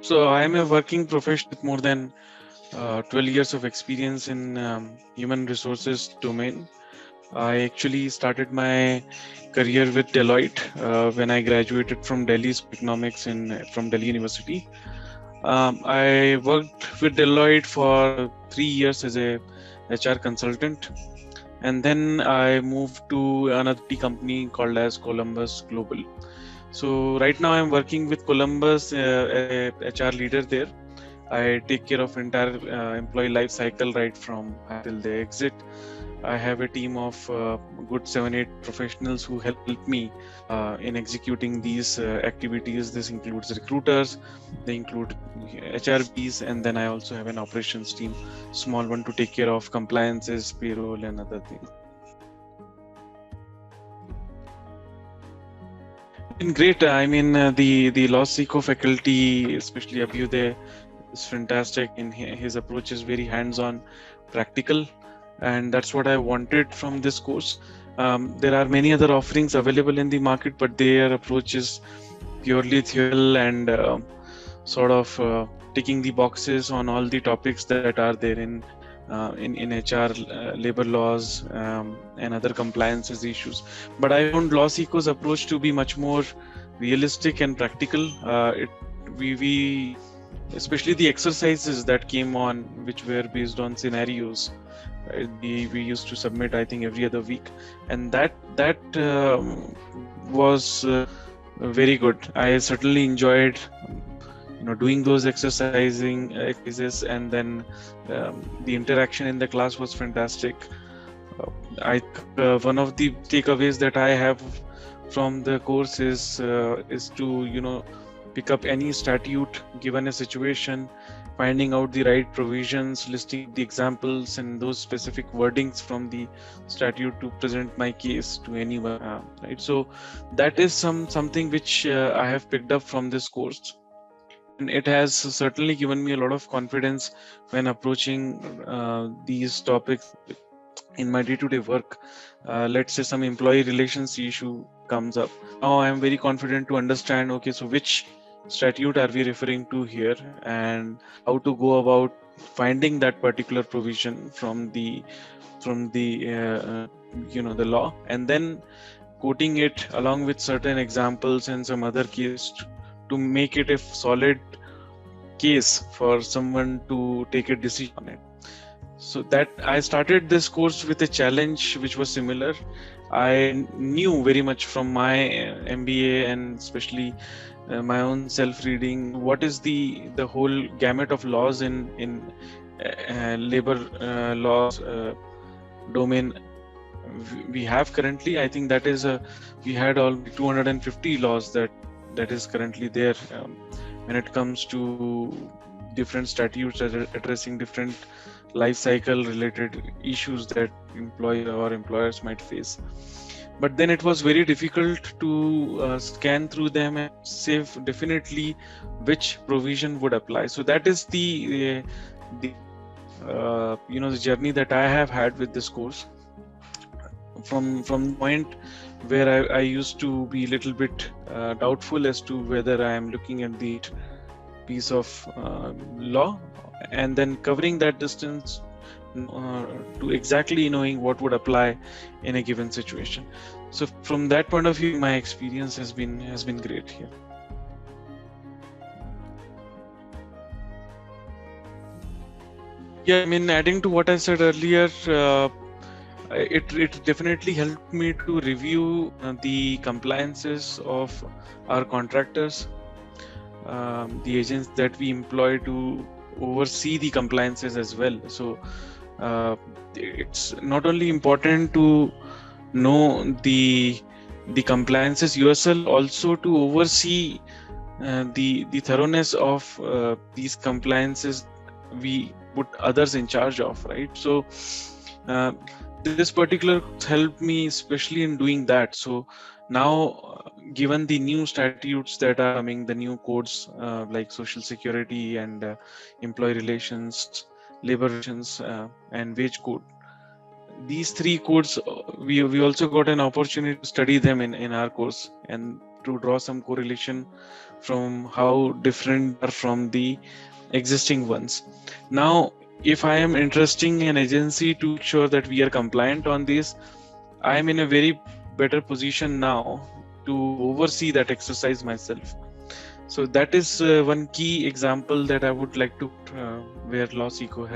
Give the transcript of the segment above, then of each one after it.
So I am a working professional with more than 12 years of experience in human resources domain. I actually started my career with Deloitte when I graduated from Delhi School of Economics from Delhi University. I worked with Deloitte for 3 years as a HR consultant, and then I moved to another company called as Columbus Global. So right now I'm working with Columbus, a HR leader there. I take care of entire employee life cycle right from until they exit. I have a team of good 7-8 professionals who help me in executing these activities. This includes recruiters, they include HRBs, and then I also have an operations team, small one, to take care of compliances, payroll, and other things. Been great. I mean, the LawSikho faculty, especially Abhyuday, is fantastic. In his approach is very hands-on, practical, and that's what I wanted from this course. There are many other offerings available in the market, but their approach is purely theoretical and sort of ticking the boxes on all the topics that are there in HR, labor laws, and other compliances issues. But I found LawSikho's approach to be much more realistic and practical. We especially the exercises that came on, which were based on scenarios. We used to submit, I think, every other week, and that was very good. I certainly enjoyed doing those exercises, and then the interaction in the class was fantastic. I one of the takeaways that I have from the course is to pick up any statute given a situation, finding out the right provisions, listing the examples and those specific wordings from the statute to present my case to anyone. Right, so that is something which I have picked up from this course, and it has certainly given me a lot of confidence when approaching these topics in my day-to-day work. Let's say some employee relations issue comes up. Now I am very confident to understand, okay, so which statute are we referring to here, and how to go about finding that particular provision from the law, and then quoting it along with certain examples and some other cases to make it a solid case for someone to take a decision on it. So that I started this course with a challenge which was similar. I knew very much from my MBA, and especially my own self-reading, what is the whole gamut of laws in labor laws domain we have currently. I think that is we had all 250 laws that is currently there when it comes to different statutes addressing different life cycle related issues that employer or employers might face. But then it was very difficult to scan through them and say definitely which provision would apply. So that is the the journey that I have had with this course. From the point where I used to be a little bit doubtful as to whether I am looking at the piece of law, and then covering that distance to exactly knowing what would apply in a given situation. So from that point of view, my experience has been great here. Yeah, I mean, adding to what I said earlier, it definitely helped me to review the compliances of our contractors, the agents that we employ to oversee the compliances as well. So it's not only important to know the compliances yourself, also to oversee the thoroughness of these compliances we put others in charge of, right? So this particular helped me especially in doing that. So now given the new statutes that are coming, the new codes like social security and employee relations, labor relations, and wage code, these three codes we also got an opportunity to study them in our course, and to draw some correlation from how different they are from the existing ones. Now, if I am interesting an agency to make sure that we are compliant on this, I am in a very better position now to oversee that exercise myself. So that is one key example that I would like to where LawSikho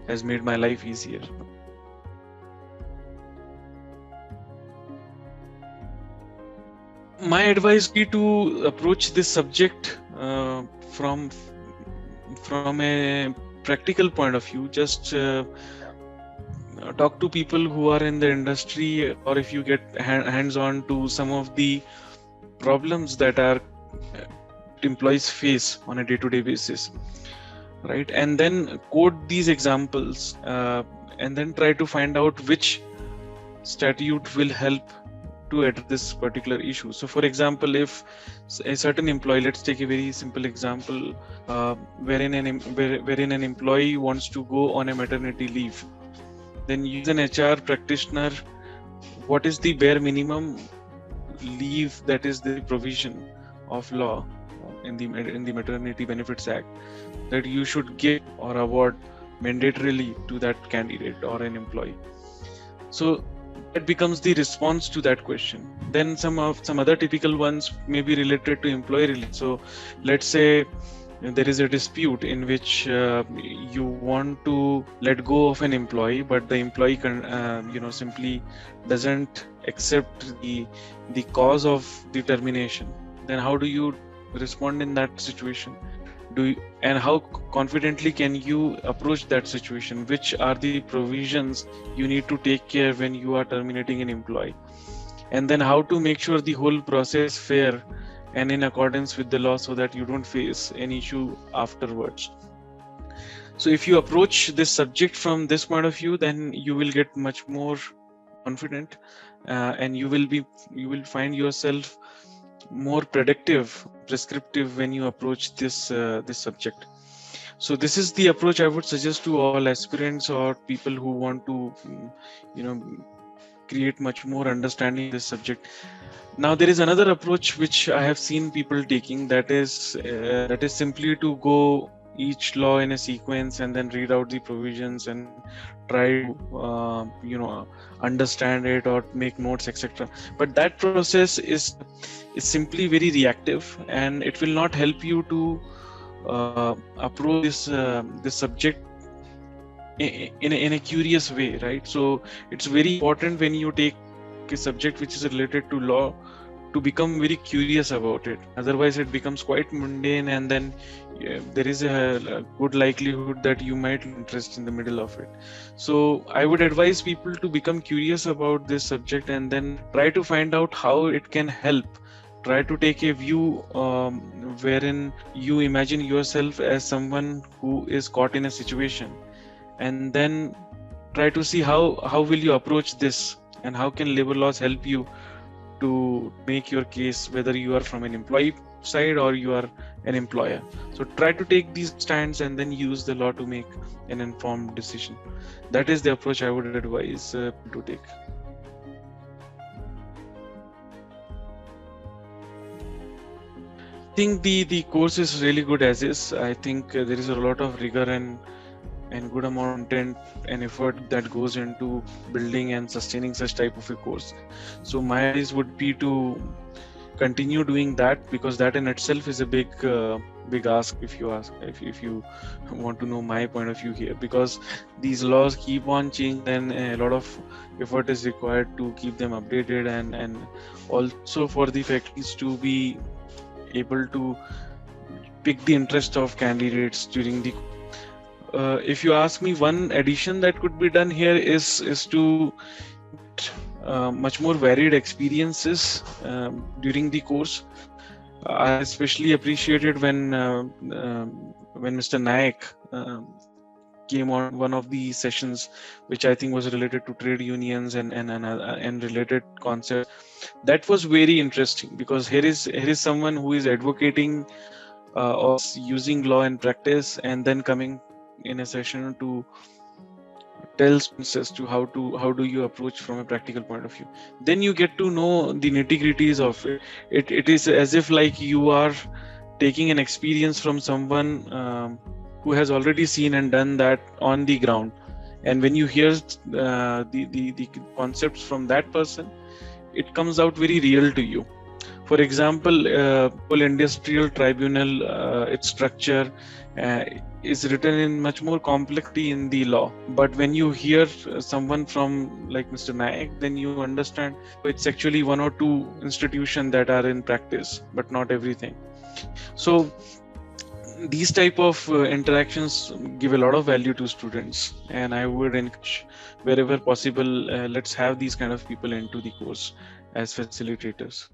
has made my life easier. My advice would be to approach this subject from a practical point of view. Just talk to people who are in the industry, or if you get hands on to some of the problems that our employees face on a day-to-day basis, right? And then quote these examples, and then try to find out which statute will help to address this particular issue. So for example, if a certain employee, let's take a very simple example, wherein an employee wants to go on a maternity leave, then you as an HR practitioner, what is the bare minimum leave that is the provision of law in the Maternity Benefits Act that you should give or award mandatorily to that candidate or an employee? So that becomes the response to that question. Then some other typical ones may be related to employee relations. So let's say there is a dispute in which you want to let go of an employee, but the employee simply doesn't accept the cause of the termination. Then how do you respond in that situation? And how confidently can you approach that situation? Which are the provisions you need to take care when you are terminating an employee? And then how to make sure the whole process fair and in accordance with the law, so that you don't face an issue afterwards. So if you approach this subject from this point of view, then you will get much more confident, and you will find yourself more predictive, prescriptive when you approach this subject. So this is the approach I would suggest to all aspirants or people who want to create much more understanding of this subject. Now there is another approach which I have seen people taking, that is simply to go each law in a sequence and then read out the provisions and try to understand it or make notes, etc. But that process is simply very reactive, and it will not help you to approach this subject in a curious way, right? So it's very important when you take a subject which is related to law to become very curious about it. Otherwise it becomes quite mundane, and then there is a good likelihood that you might lose interest in the middle of it. So I would advise people to become curious about this subject and then try to find out how it can help. Try to take a view wherein you imagine yourself as someone who is caught in a situation, and then try to see how will you approach this, and how can labor laws help you to make your case, whether you are from an employee side or you are an employer. So try to take these stands and then use the law to make an informed decision. That is the approach I would advise to take. I think the course is really good as is. I think there is a lot of rigor and good amount of content and effort that goes into building and sustaining such type of a course. So my advice would be to continue doing that, because that in itself is a big ask, if you want to know my point of view here, because these laws keep on changing and a lot of effort is required to keep them updated, and also for the faculties to be able to pick the interest of candidates during the if you ask me, one addition that could be done here is to much more varied experiences during the course. I especially appreciated when Mr. Nayak came on one of the sessions, which I think was related to trade unions and related concepts. That was very interesting, because here is someone who is advocating or using law in practice, and then coming in a session to tell students as to how do you approach from a practical point of view. Then you get to know the nitty gritties of it. It is as if like you are taking an experience from someone who has already seen and done that on the ground. And when you hear the concepts from that person, it comes out very real to you. For example, whole industrial tribunal, its structure uh, is written in much more complexity in the law. But when you hear someone from like Mr. Naik, then you understand it's actually one or two institutions that are in practice, but not everything. So these type of interactions give a lot of value to students, and I would encourage wherever possible, let's have these kind of people into the course as facilitators.